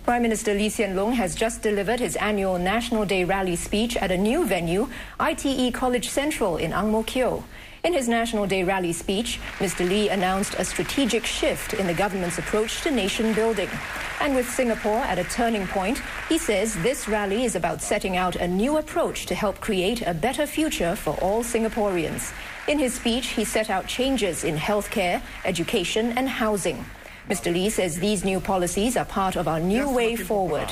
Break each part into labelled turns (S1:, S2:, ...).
S1: Prime Minister Hsien has just delivered his annual National Day rally speech at a new venue, ITE College Central in Ang Mo Kio. In his National Day rally speech, Mr. Lee announced a strategic shift in the government's approach to nation building. And with Singapore at a turning point, he says this rally is about setting out a new approach to help create a better future for all Singaporeans. In his speech, he set out changes in healthcare, education and housing. Mr. Lee says these new policies are part of our new way forward.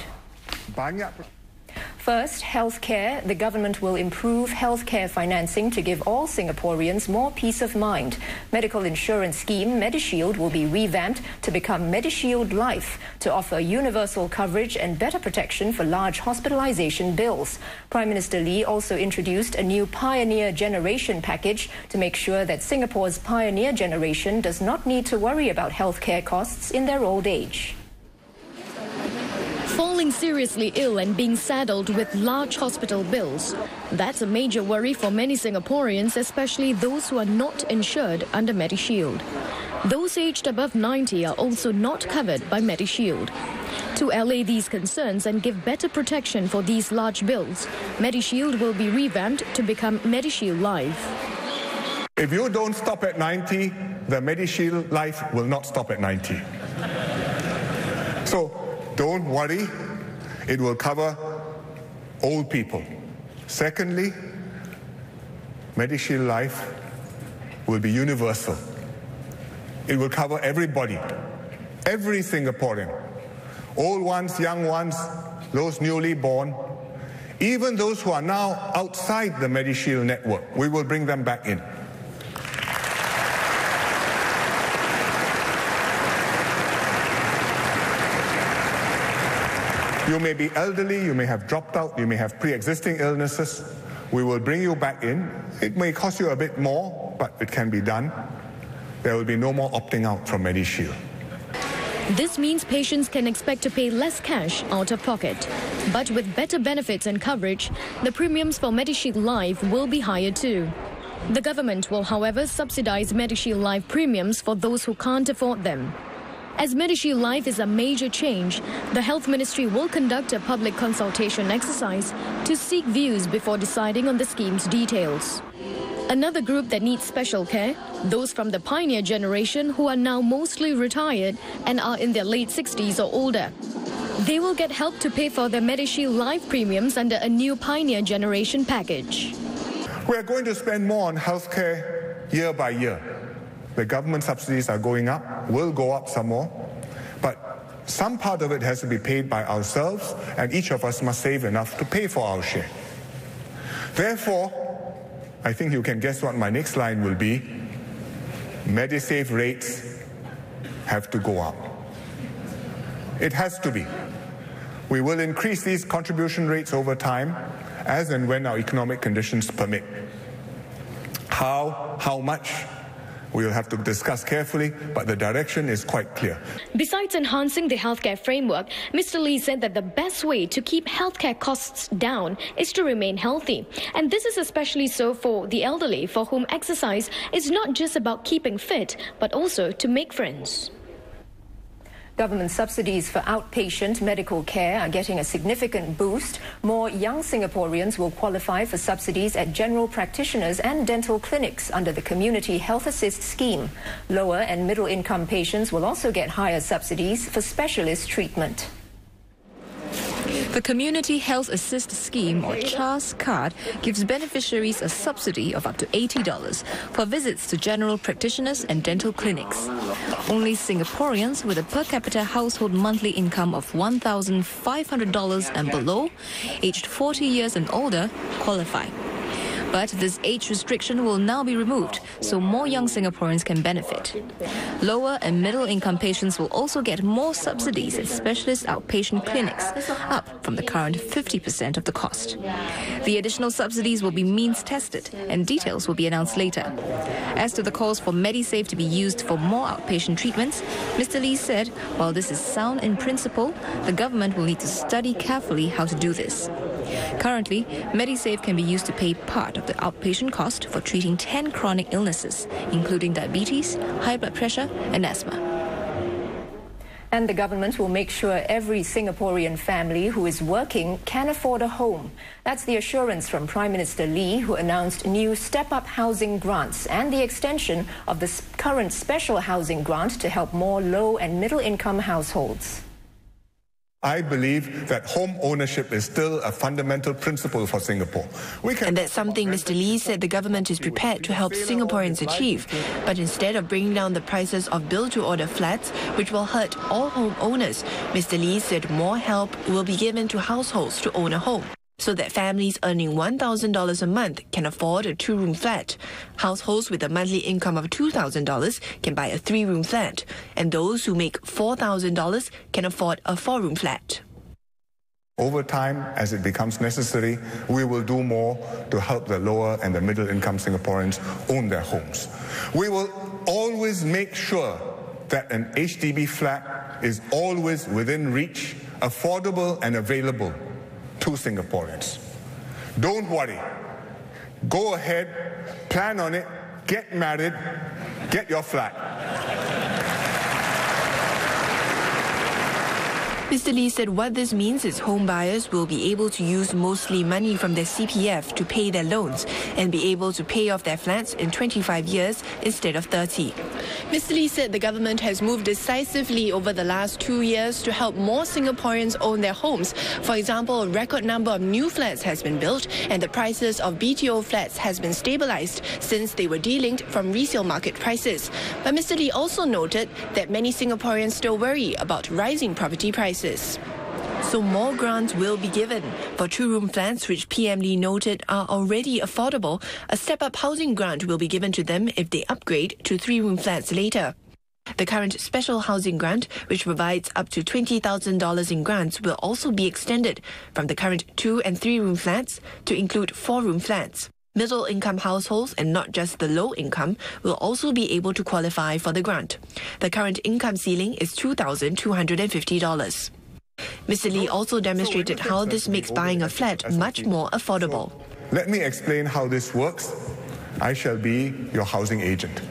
S1: First, healthcare. The government will improve healthcare financing to give all Singaporeans more peace of mind. Medical insurance scheme MediShield will be revamped to become MediShield Life to offer universal coverage and better protection for large hospitalization bills. Prime Minister Lee also introduced a new Pioneer Generation package to make sure that Singapore's pioneer generation does not need to worry about healthcare costs in their old age.
S2: Falling seriously ill and being saddled with large hospital bills. That's a major worry for many Singaporeans, especially those who are not insured under MediShield. Those aged above 90 are also not covered by MediShield. To allay these concerns and give better protection for these large bills, MediShield will be revamped to become MediShield Life.
S3: If you don't stop at 90, the MediShield Life will not stop at 90. So, don't worry, it will cover old people. Secondly, MediShield Life will be universal. It will cover everybody, every Singaporean, old ones, young ones, those newly born, even those who are now outside the MediShield network. We will bring them back in. You may be elderly, you may have dropped out, you may have pre-existing illnesses. We will bring you back in. It may cost you a bit more, but it can be done. There will be no more opting out from MediShield.
S2: This means patients can expect to pay less cash out of pocket. But with better benefits and coverage, the premiums for MediShield Life will be higher too. The government will, however, subsidize MediShield Life premiums for those who can't afford them. As MediShield Life is a major change, the Health Ministry will conduct a public consultation exercise to seek views before deciding on the scheme's details. Another group that needs special care, those from the pioneer generation who are now mostly retired and are in their late 60s or older. They will get help to pay for their MediShield Life premiums under a new Pioneer Generation package.
S3: We are going to spend more on healthcare year by year. The government subsidies are going up, will go up some more, but some part of it has to be paid by ourselves, and each of us must save enough to pay for our share. Therefore, I think you can guess what my next line will be. Medisave rates have to go up. It has to be. We will increase these contribution rates over time, as and when our economic conditions permit. How much? We will have to discuss carefully, but the direction is quite clear.
S2: Besides enhancing the healthcare framework, Mr. Lee said that the best way to keep healthcare costs down is to remain healthy. And this is especially so for the elderly, for whom exercise is not just about keeping fit, but also to make friends.
S1: Government subsidies for outpatient medical care are getting a significant boost. More young Singaporeans will qualify for subsidies at general practitioners and dental clinics under the Community Health Assist scheme. Lower and middle income patients will also get higher subsidies for specialist treatment.
S4: The Community Health Assist Scheme, or CHAS card, gives beneficiaries a subsidy of up to $80 for visits to general practitioners and dental clinics. Only Singaporeans with a per capita household monthly income of $1,500 and below, aged 40 years and older, qualify. But this age restriction will now be removed, so more young Singaporeans can benefit. Lower and middle income patients will also get more subsidies at specialist outpatient clinics, up from the current 50% of the cost. The additional subsidies will be means tested, and details will be announced later. As to the calls for MediSave to be used for more outpatient treatments, Mr. Lee said, while this is sound in principle, the government will need to study carefully how to do this. Currently, MediSave can be used to pay part of the outpatient cost for treating 10 chronic illnesses, including diabetes, high blood pressure, and asthma.
S1: And the government will make sure every Singaporean family who is working can afford a home. That's the assurance from Prime Minister Lee, who announced new step-up housing grants and the extension of the current special housing grant to help more low and middle-income households.
S3: I believe that home ownership is still a fundamental principle for Singapore.
S5: And that's something Mr. Lee said the government is prepared to help Singaporeans achieve. But instead of bringing down the prices of build-to-order flats, which will hurt all home owners, Mr. Lee said more help will be given to households to own a home, so that families earning $1,000 a month can afford a two-room flat. Households with a monthly income of $2,000 can buy a three-room flat, and those who make $4,000 can afford a four-room flat.
S3: Over time, as it becomes necessary, we will do more to help the lower and the middle-income Singaporeans own their homes. We will always make sure that an HDB flat is always within reach, affordable and available to Singaporeans. Don't worry. Go ahead, plan on it, get married, get your flat.
S5: Mr. Lee said what this means is home buyers will be able to use mostly money from their CPF to pay their loans and be able to pay off their flats in 25 years instead of 30. Mr. Lee said the government has moved decisively over the last 2 years to help more Singaporeans own their homes. For example, a record number of new flats has been built and the prices of BTO flats has been stabilized since they were delinked from resale market prices. But Mr. Lee also noted that many Singaporeans still worry about rising property prices. So more grants will be given. For two-room flats, which PM Lee noted are already affordable, a step-up housing grant will be given to them if they upgrade to three-room flats later. The current special housing grant, which provides up to $20,000 in grants, will also be extended from the current two- and three-room flats to include four-room flats. Middle-income households, and not just the low-income, will also be able to qualify for the grant. The current income ceiling is $2,250. Mr. Lee also demonstrated how this makes buying a flat much more affordable.
S3: Let me explain how this works. I shall be your housing agent.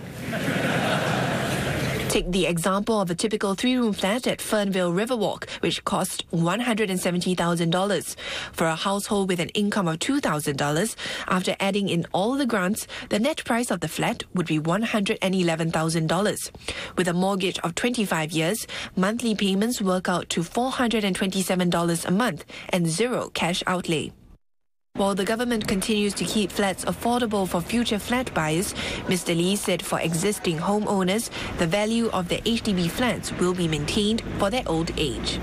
S5: Take the example of a typical three-room flat at Fernvale Riverwalk, which cost $170,000. For a household with an income of $2,000, after adding in all the grants, the net price of the flat would be $111,000. With a mortgage of 25 years, monthly payments work out to $427 a month and zero cash outlay. While the government continues to keep flats affordable for future flat buyers, Mr. Lee said for existing homeowners, the value of their HDB flats will be maintained for their old age.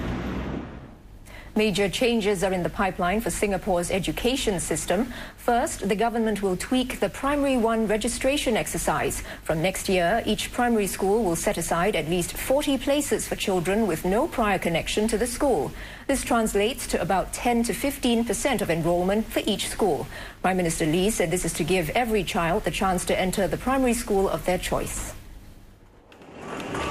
S1: Major changes are in the pipeline for Singapore's education system. First, the government will tweak the Primary 1 registration exercise. From next year, each primary school will set aside at least 40 places for children with no prior connection to the school. This translates to about 10 to 15% of enrollment for each school. Prime Minister Lee said this is to give every child the chance to enter the primary school of their choice.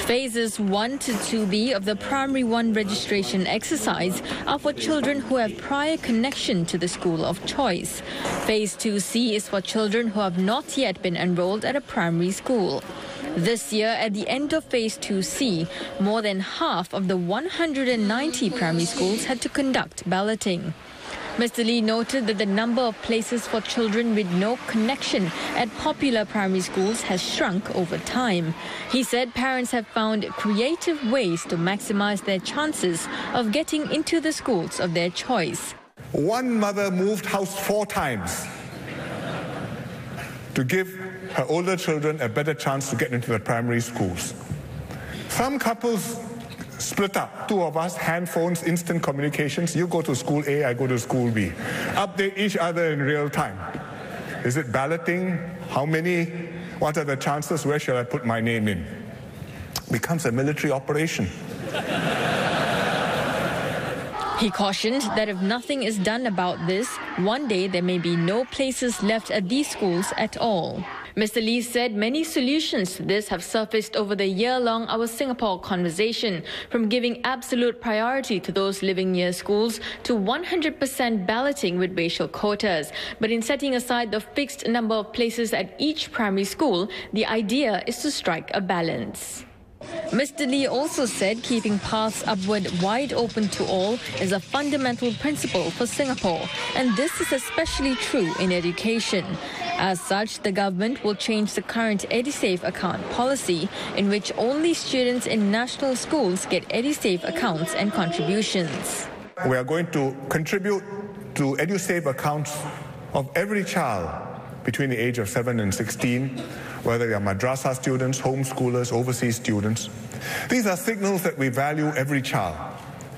S2: Phases 1 to 2B of the Primary 1 registration exercise are for children who have prior connection to the school of choice. Phase 2C is for children who have not yet been enrolled at a primary school. This year, at the end of Phase 2C, more than half of the 190 primary schools had to conduct balloting. Mr. Lee noted that the number of places for children with no connection at popular primary schools has shrunk over time. He said parents have found creative ways to maximize their chances of getting into the schools of their choice.
S3: One mother moved house 4 times to give her older children a better chance to get into the primary schools. Some couples split up. 2 of us, hand phones, instant communications. You go to school A, I go to school B. Update each other in real time. Is it balloting? How many? What are the chances? Where shall I put my name in? Becomes a military operation.
S2: He cautioned that if nothing is done about this, one day there may be no places left at these schools at all. Mr. Lee said many solutions to this have surfaced over the year-long Our Singapore conversation, from giving absolute priority to those living near schools to 100% balloting with racial quotas. But in setting aside the fixed number of places at each primary school, the idea is to strike a balance. Mr. Lee also said keeping paths upward wide open to all is a fundamental principle for Singapore, and this is especially true in education. As such, the government will change the current EduSave account policy, in which only students in national schools get EduSave accounts and contributions.
S3: We are going to contribute to EduSave accounts of every child between the age of 7 and 16, whether they are madrasa students, homeschoolers, overseas students. These are signals that we value every child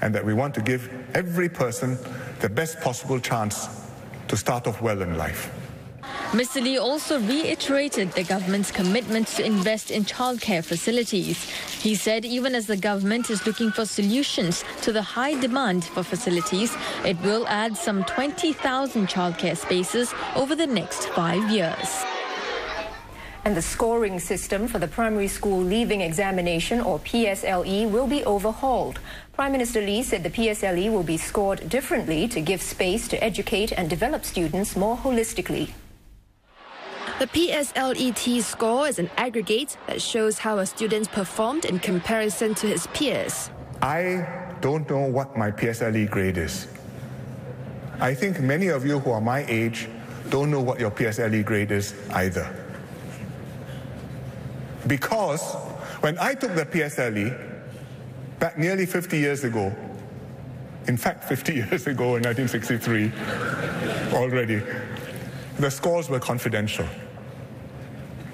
S3: and that we want to give every person the best possible chance to start off well in life.
S2: Mr. Lee also reiterated the government's commitment to invest in childcare facilities. He said even as the government is looking for solutions to the high demand for facilities, it will add some 20,000 childcare spaces over the next 5 years.
S1: And the scoring system for the primary school leaving examination, or PSLE, will be overhauled. Prime Minister Lee said the PSLE will be scored differently to give space to educate and develop students more holistically.
S6: The PSLE T-score is an aggregate that shows how a student performed in comparison to his peers.
S3: I don't know what my PSLE grade is. I think many of you who are my age don't know what your PSLE grade is either. Because when I took the PSLE back nearly 50 years ago, in fact 50 years ago in 1963 already, the scores were confidential.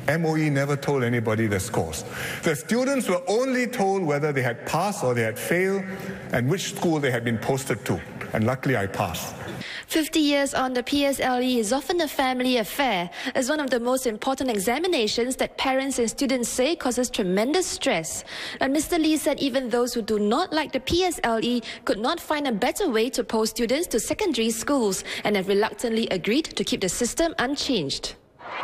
S3: MOE never told anybody the scores. The students were only told whether they had passed or they had failed and which school they had been posted to. And luckily I passed.
S6: 50 years on, the PSLE is often a family affair, as one of the most important examinations that parents and students say causes tremendous stress. And Mr. Lee said even those who do not like the PSLE could not find a better way to post students to secondary schools and have reluctantly agreed to keep the system unchanged.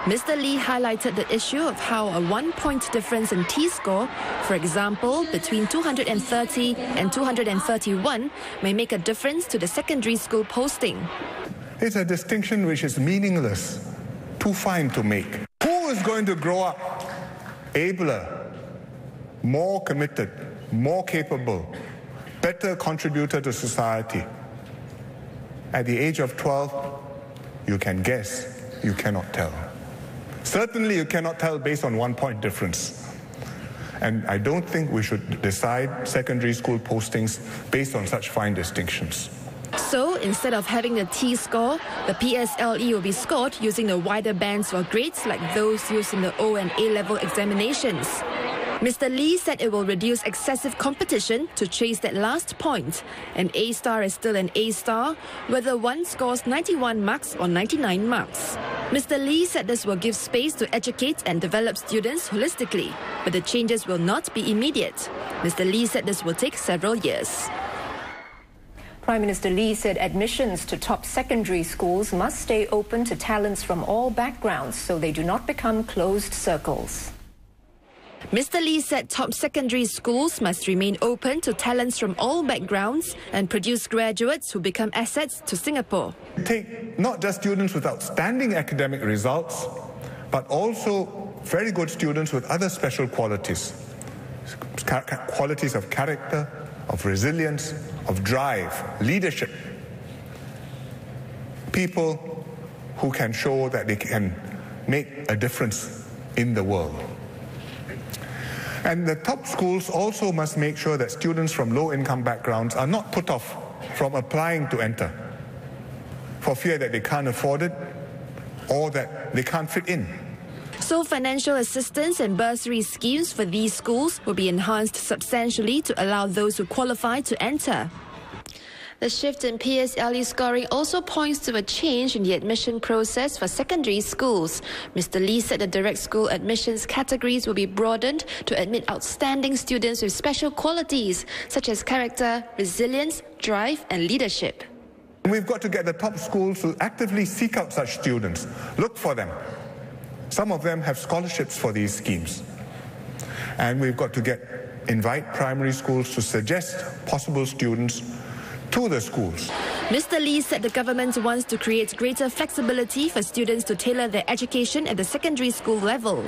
S6: Mr. Lee highlighted the issue of how a 1-point difference in T-score, for example, between 230 and 231, may make a difference to the secondary school posting.
S3: It's a distinction which is meaningless, too fine to make. Who is going to grow up abler, more committed, more capable, better contributor to society? At the age of 12, you can guess, you cannot tell. Certainly you cannot tell based on 1-point difference. And I don't think we should decide secondary school postings based on such fine distinctions.
S6: So, instead of having a T-score, the PSLE will be scored using the wider bands for grades like those used in the O and A-level examinations. Mr. Lee said it will reduce excessive competition to chase that last point. An A-star is still an A-star, whether one scores 91 marks or 99 marks. Mr. Lee said this will give space to educate and develop students holistically, but the changes will not be immediate. Mr. Lee said this will take several years.
S1: Prime Minister Lee said admissions to top secondary schools must stay open to talents from all backgrounds so they do not become closed circles.
S6: Mr. Lee said top secondary schools must remain open to talents from all backgrounds and produce graduates who become assets to Singapore.
S3: Take not just students with outstanding academic results, but also very good students with other special qualities. Qualities of character, of resilience, of drive, leadership. People who can show that they can make a difference in the world. And the top schools also must make sure that students from low-income backgrounds are not put off from applying to enter for fear that they can't afford it or that they can't fit in.
S6: So financial assistance and bursary schemes for these schools will be enhanced substantially to allow those who qualify to enter. The shift in PSLE scoring also points to a change in the admission process for secondary schools. Mr. Lee said the direct school admissions categories will be broadened to admit outstanding students with special qualities such as character, resilience, drive and leadership.
S3: We've got to get the top schools to actively seek out such students, look for them. Some of them have scholarships for these schemes. And we've got to invite primary schools to suggest possible students to the schools.
S6: Mr. Lee said the government wants to create greater flexibility for students to tailor their education at the secondary school level.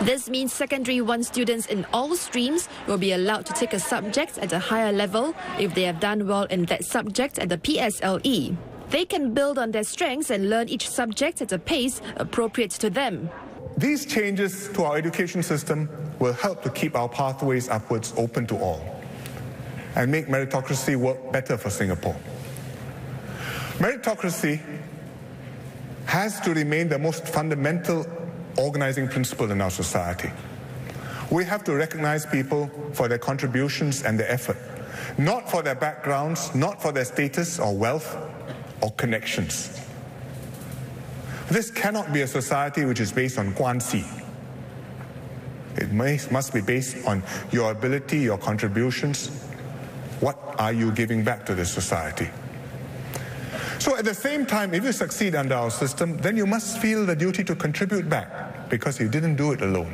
S6: This means Secondary 1 students in all streams will be allowed to take a subject at a higher level if they have done well in that subject at the PSLE. They can build on their strengths and learn each subject at a pace appropriate to them.
S3: These changes to our education system will help to keep our pathways upwards open to all and make meritocracy work better for Singapore. Meritocracy has to remain the most fundamental organizing principle in our society. We have to recognize people for their contributions and their effort, not for their backgrounds, not for their status or wealth or connections. This cannot be a society which is based on guanxi. It must be based on your ability, your contributions. What are you giving back to this society? So at the same time, if you succeed under our system, then you must feel the duty to contribute back because you didn't do it alone.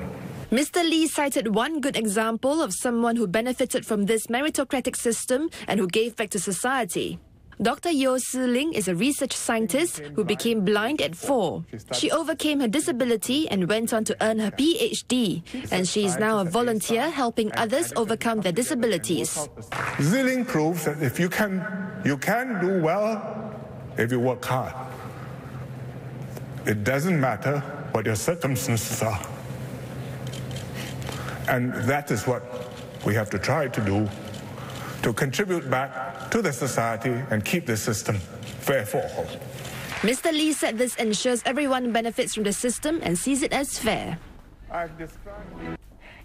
S6: Mr. Lee cited one good example of someone who benefited from this meritocratic system and who gave back to society. Dr. Yeo Si-ling is a research scientist who became blind at 4. She overcame her disability and went on to earn her PhD, and she is now a volunteer helping others overcome their disabilities.
S3: Si-ling proves that if you can do well if you work hard. It doesn't matter what your circumstances are. And that is what we have to try to do, to contribute back to the society and keep the system fair for all.
S6: Mr. Lee said this ensures everyone benefits from the system and sees it as fair.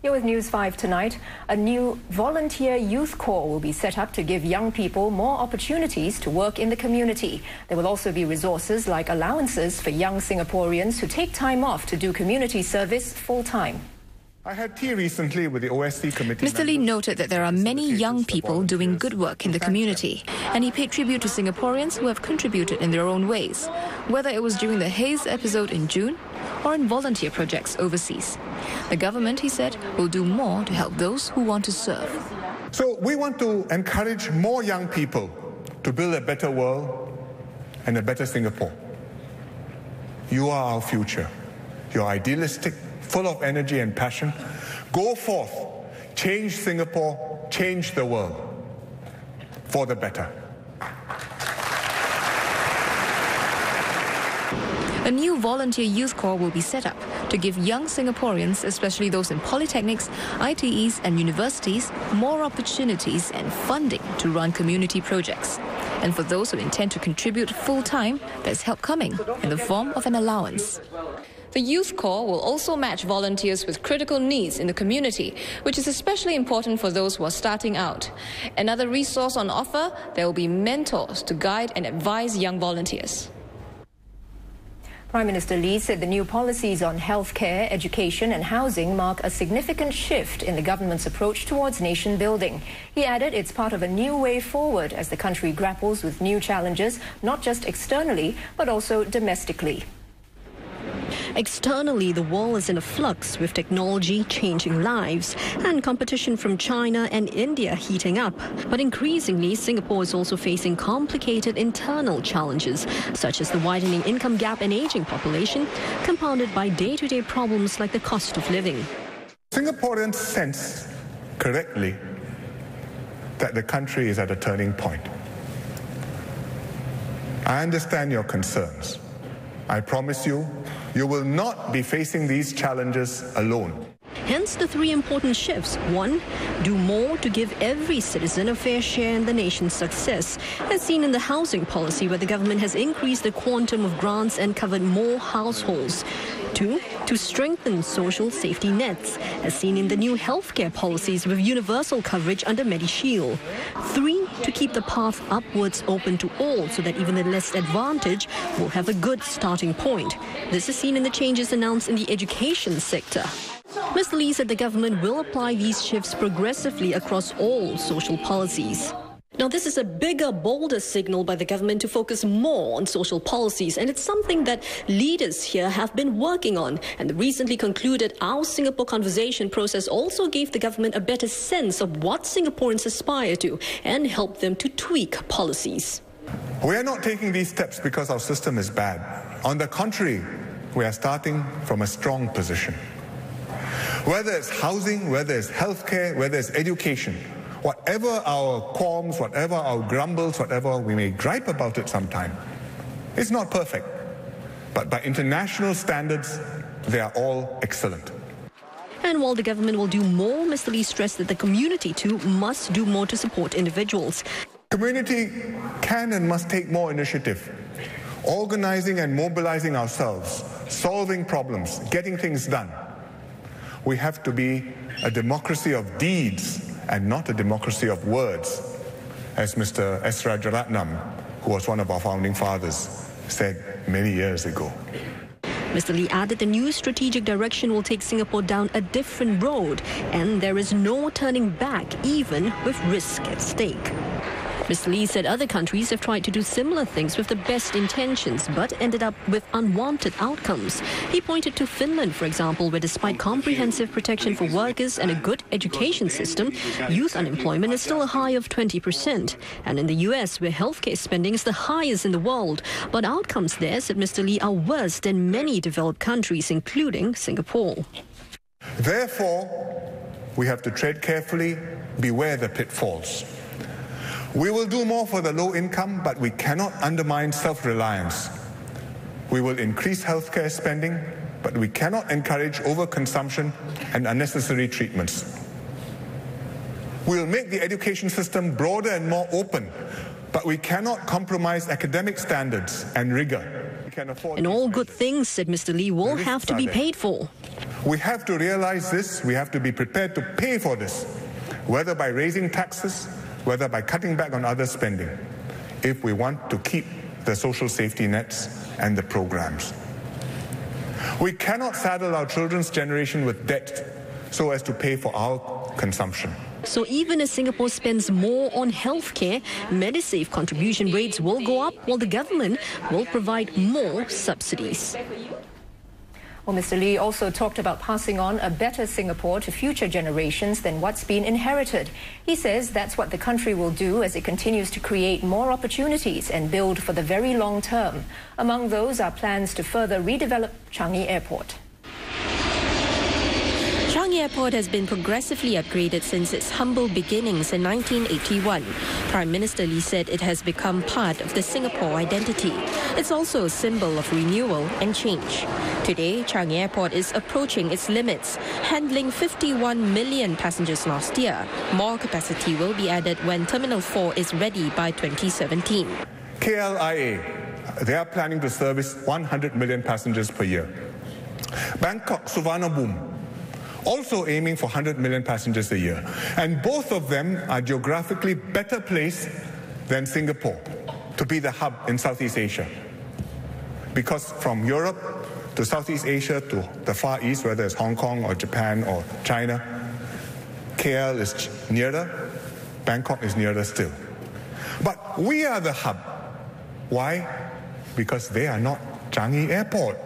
S1: Here with News 5 tonight, a new volunteer youth corps will be set up to give young people more opportunities to work in the community. There will also be resources like allowances for young Singaporeans who take time off to do community service full-time.
S3: I had tea recently with the OSC committee.
S4: Mr. Lee noted that there are many young people doing good work in the community, and he paid tribute to Singaporeans who have contributed in their own ways, whether it was during the Haze episode in June or in volunteer projects overseas. The government, he said, will do more to help those who want to serve.
S3: So we want to encourage more young people to build a better world and a better Singapore. You are our future. You're idealistic, full of energy and passion. Go forth, change Singapore, change the world for the better.
S4: A new volunteer youth corps will be set up to give young Singaporeans, especially those in polytechnics, ITEs and universities, more opportunities and funding to run community projects. And for those who intend to contribute full-time, there's help coming in the form of an allowance. The Youth Corps will also match volunteers with critical needs in the community, which is especially important for those who are starting out. Another resource on offer, there will be mentors to guide and advise young volunteers.
S1: Prime Minister Lee said the new policies on healthcare, education and housing mark a significant shift in the government's approach towards nation building. He added it's part of a new way forward as the country grapples with new challenges, not just externally, but also domestically.
S7: Externally, the world is in a flux with technology changing lives and competition from China and India heating up. But increasingly, Singapore is also facing complicated internal challenges, such as the widening income gap and aging population, compounded by day-to-day problems like the cost of living.
S3: Singaporeans sense correctly that the country is at a turning point. I understand your concerns. I promise you, you will not be facing these challenges alone.
S7: Hence the three important shifts. 1. Do more to give every citizen a fair share in the nation's success, as seen in the housing policy where the government has increased the quantum of grants and covered more households. 2. To strengthen social safety nets, as seen in the new healthcare policies with universal coverage under MediShield. 3. To keep the path upwards open to all so that even the less advantaged will have a good starting point. This is seen in the changes announced in the education sector. Mr. Lee said the government will apply these shifts progressively across all social policies. Now, this is a bigger, bolder signal by the government to focus more on social policies, and it's something that leaders here have been working on. And the recently concluded Our Singapore Conversation process also gave the government a better sense of what Singaporeans aspire to and helped them to tweak policies.
S3: We are not taking these steps because our system is bad. On the contrary, we are starting from a strong position. Whether it's housing, whether it's healthcare, whether it's education, whatever our qualms, whatever our grumbles, whatever we may gripe about it sometime, it's not perfect. But by international standards, they are all excellent.
S7: And while the government will do more, Mr. Lee stressed that the community too must do more to support individuals.
S3: Community can and must take more initiative, organizing and mobilizing ourselves, solving problems, getting things done. We have to be a democracy of deeds and not a democracy of words, as Mr. S. Rajaratnam, who was one of our founding fathers, said many years ago.
S7: Mr. Lee added the new strategic direction will take Singapore down a different road, and there is no turning back, even with risk at stake. Mr. Lee said other countries have tried to do similar things with the best intentions, but ended up with unwanted outcomes. He pointed to Finland, for example, where despite comprehensive protection for workers and a good education system, youth unemployment is still a high of 20%. And in the US, where healthcare spending is the highest in the world, but outcomes there, said Mr. Lee, are worse than many developed countries, including Singapore.
S3: Therefore, we have to tread carefully, beware the pitfalls. We will do more for the low income, but we cannot undermine self-reliance. We will increase healthcare spending, but we cannot encourage overconsumption and unnecessary treatments. We will make the education system broader and more open, but we cannot compromise academic standards and rigor.
S7: And all good things, said Mr. Lee, will have to be paid for.
S3: We have to realize this. We have to be prepared to pay for this, whether by raising taxes, whether by cutting back on other spending, if we want to keep the social safety nets and the programs. We cannot saddle our children's generation with debt so as to pay for our consumption.
S7: So even as Singapore spends more on healthcare, Medisave contribution rates will go up while the government will provide more subsidies.
S1: Well, Mr. Lee also talked about passing on a better Singapore to future generations than what's been inherited. He says that's what the country will do as it continues to create more opportunities and build for the very long term. Among those are plans to further redevelop Changi Airport.
S8: Changi Airport has been progressively upgraded since its humble beginnings in 1981. Prime Minister Lee said it has become part of the Singapore identity. It's also a symbol of renewal and change. Today, Changi Airport is approaching its limits, handling 51 million passengers last year. More capacity will be added when Terminal 4 is ready by 2017.
S3: KLIA, they are planning to service 100 million passengers per year. Bangkok Suvarnabhumi, also aiming for 100 million passengers a year. And both of them are geographically better placed than Singapore to be the hub in Southeast Asia. Because from Europe to Southeast Asia to the Far East, whether it's Hong Kong or Japan or China, KL is nearer, Bangkok is nearer still. But we are the hub. Why? Because they are not Changi Airport.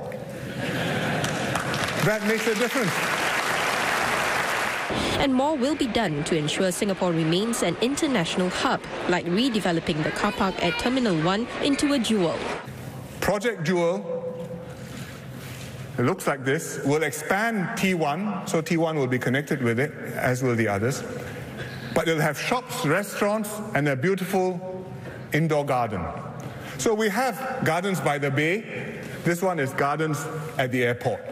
S3: That makes a difference.
S8: And more will be done to ensure Singapore remains an international hub, like redeveloping the car park at Terminal 1 into a jewel.
S3: Project Jewel, it looks like this, will expand T1, so T1 will be connected with it, as will the others. But it'll have shops, restaurants, and a beautiful indoor garden. So we have gardens by the bay. This one is gardens at the airport.